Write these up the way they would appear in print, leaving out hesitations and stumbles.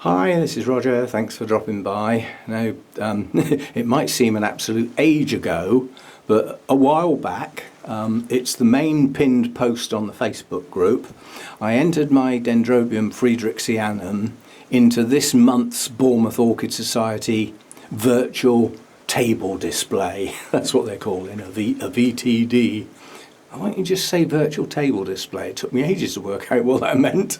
Hi, this is Roger. Thanks for dropping by. Now, it might seem an absolute age ago, but a while back, it's the main pinned post on the Facebook group. I entered my Dendrobium friedericksianum into this month's Bournemouth Orchid Society virtual table display. That's what they're calling a VTD. Why don't you just say virtual table display? It took me ages to work out what that meant.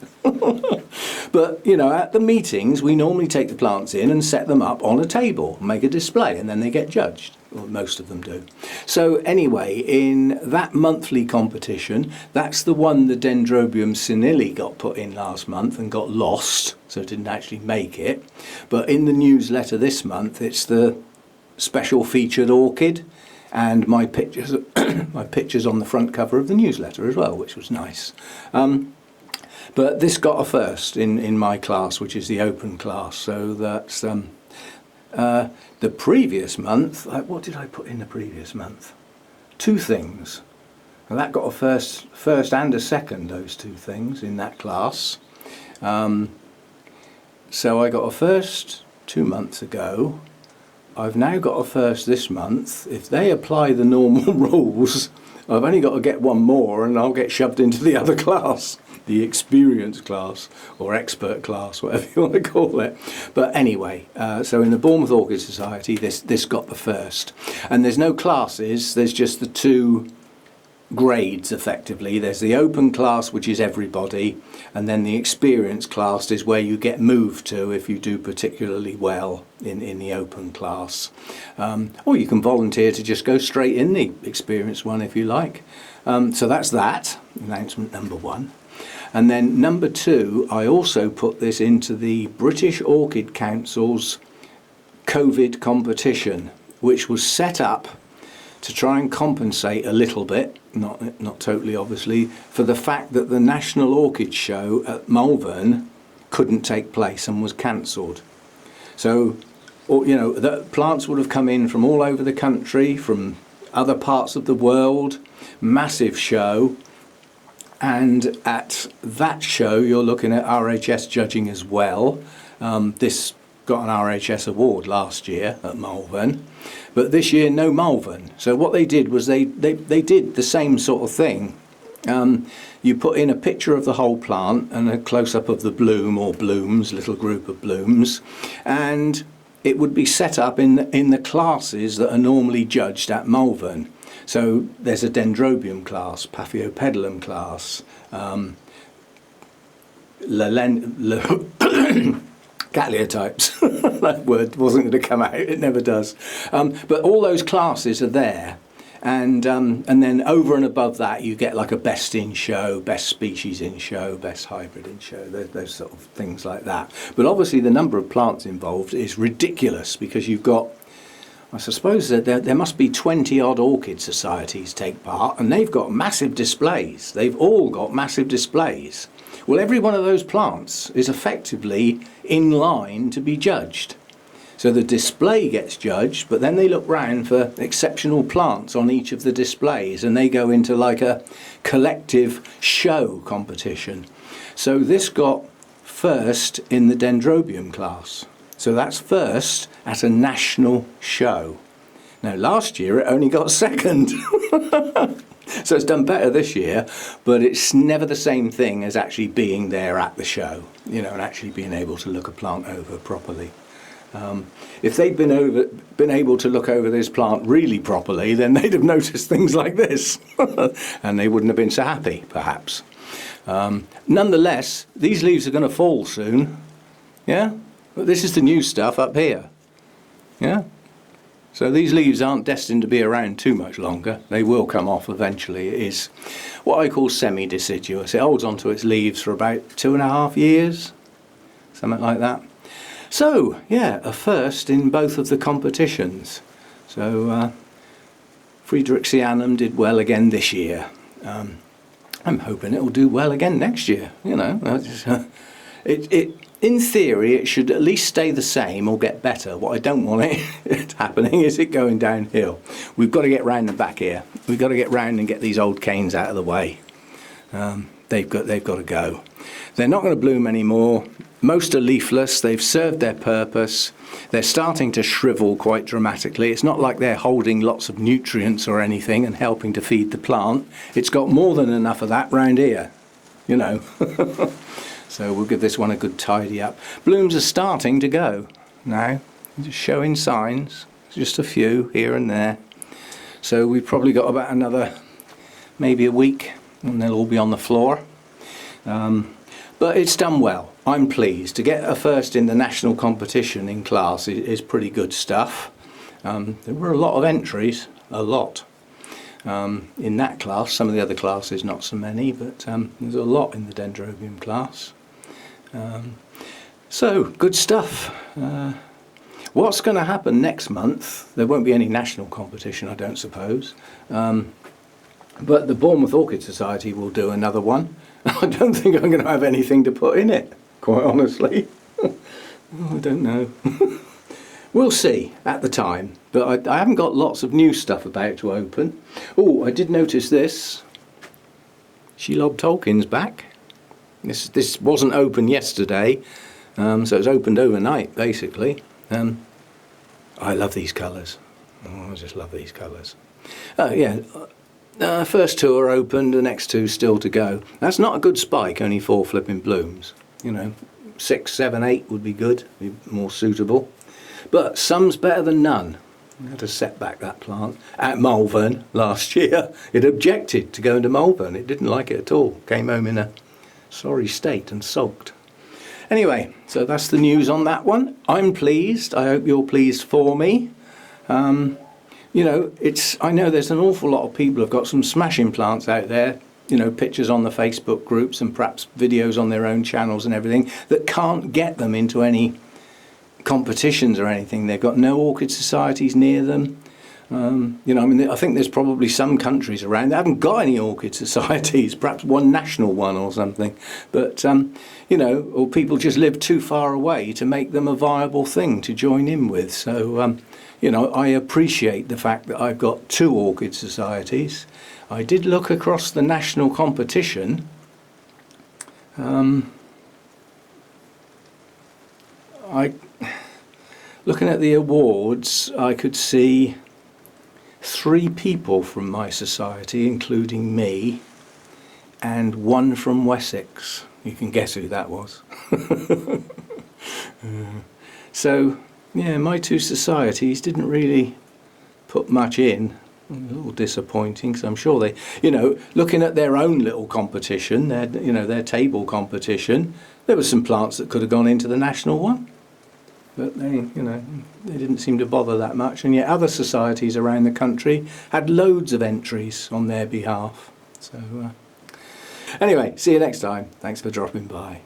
But, you know, at the meetings, we normally take the plants in and set them up on a table, make a display, and then they get judged. Well, most of them do. So anyway, in that monthly competition, that's the one the Dendrobium senile got put in last month and got lost, so it didn't actually make it. But in the newsletter this month, it's the special featured orchid, and my pictures on the front cover of the newsletter as well, which was nice. But this got a first in my class, which is the open class. So that's the previous month. What did I put in the previous month? Two things. And that got a first and a second, those two things in that class. So I got a first 2 months ago. I've now got a first this month. If they apply the normal rules, I've only got to get one more and I'll get shoved into the other class, the experienced class or expert class, whatever you want to call it. But anyway, so in the Bournemouth Orchid Society, this got the first. And there's no classes, there's just the two grades effectively. There's the open class, which is everybody, and then the experienced class is where you get moved to if you do particularly well in the open class. Or you can volunteer to just go straight in the experienced one if you like. So that's that, announcement number one. And then number two, I also put this into the British Orchid Council's COVID competition, which was set up to try and compensate a little bit, not totally obviously, for the fact that the National Orchid Show at Malvern couldn't take place and was cancelled. So, you know, the plants would have come in from all over the country, from other parts of the world, massive show, and at that show you're looking at RHS judging as well. This got an RHS award last year at Malvern, but this year no Malvern. So what they did was they did the same sort of thing. You put in a picture of the whole plant and a close-up of the bloom or blooms, little group of blooms, and it would be set up in the classes that are normally judged at Malvern. So there's a Dendrobium class, Paphiopedilum class, Cattleya-types. That word wasn't going to come out, it never does. But all those classes are there, and then over and above that you get like a best in show, best species in show, best hybrid in show, those sort of things like that. But obviously the number of plants involved is ridiculous, because you've got, I suppose that there must be 20 odd orchid societies take part, and they've got massive displays. They've all got massive displays. Well, every one of those plants is effectively in line to be judged. So the display gets judged, but then they look round for exceptional plants on each of the displays, and they go into like a collective show competition. So this got first in the Dendrobium class. So that's first at a national show. Now last year it only got second. So it's done better this year, but it's never the same thing as actually being there at the show, you know, and actually being able to look a plant over properly. If they'd been able to look over this plant really properly, then they'd have noticed things like this, and they wouldn't have been so happy, perhaps. Nonetheless, these leaves are going to fall soon. Yeah, but this is the new stuff up here. Yeah. So these leaves aren't destined to be around too much longer. They will come off eventually. It is what I call semi-deciduous. It holds onto its leaves for about 2.5 years, something like that. So, yeah, a first in both of the competitions. So friedericksianum did well again this year. I'm hoping it will do well again next year, you know. In theory, it should at least stay the same or get better. What I don't want it happening is it going downhill. We've got to get round the back here. We've got to get round and get these old canes out of the way. they've got to go. They're not going to bloom anymore. Most are leafless. They've served their purpose. They're starting to shrivel quite dramatically. It's not like they're holding lots of nutrients or anything and helping to feed the plant. It's got more than enough of that round here, you know. So we'll give this one a good tidy up. Blooms are starting to go now, just showing signs. Just a few here and there. So we've probably got about another, maybe a week, and they'll all be on the floor. But it's done well. I'm pleased. To get a first in the national competition in class is pretty good stuff. There were a lot of entries, a lot. In that class, some of the other classes not so many, but there's a lot in the Dendrobium class. So, good stuff. What's going to happen next month? There won't be any national competition, I don't suppose. But the Bournemouth Orchid Society will do another one. I don't think I'm going to have anything to put in it, quite honestly. I don't know. We'll see at the time. But I haven't got lots of new stuff about to open. Oh, I did notice this. Shelob Tolkien's back. This wasn't open yesterday, so it was opened overnight, basically. I love these colours. Oh, I just love these colours. Yeah. First two are opened, the next two still to go. That's not a good spike, only 4 flipping blooms. You know, 6, 7, 8 would be good, be more suitable. But some's better than none. I had to set back that plant at Malvern last year. It objected to going to Malvern. It didn't like it at all. Came home in a sorry state and sulked. Anyway, so that's the news on that one. I'm pleased. I hope you're pleased for me. You know, I know there's an awful lot of people who've got some smashing plants out there, you know, pictures on the Facebook groups and perhaps videos on their own channels and everything, that can't get them into any competitions or anything. They've got no orchid societies near them. You know, I mean, I think there's probably some countries around that haven't got any orchid societies, perhaps one national one or something. But, you know, or people just live too far away to make them a viable thing to join in with. So, you know, I appreciate the fact that I've got 2 orchid societies. I did look across the national competition. Looking at the awards, I could see 3 people from my society, including me, and 1 from Wessex. You can guess who that was. So, yeah, my 2 societies didn't really put much in. A little disappointing, because I'm sure they, you know, looking at their own little competition, their table competition, there were some plants that could have gone into the national one. But they didn't seem to bother that much, and yet other societies around the country had loads of entries on their behalf. So, anyway, see you next time. Thanks for dropping by.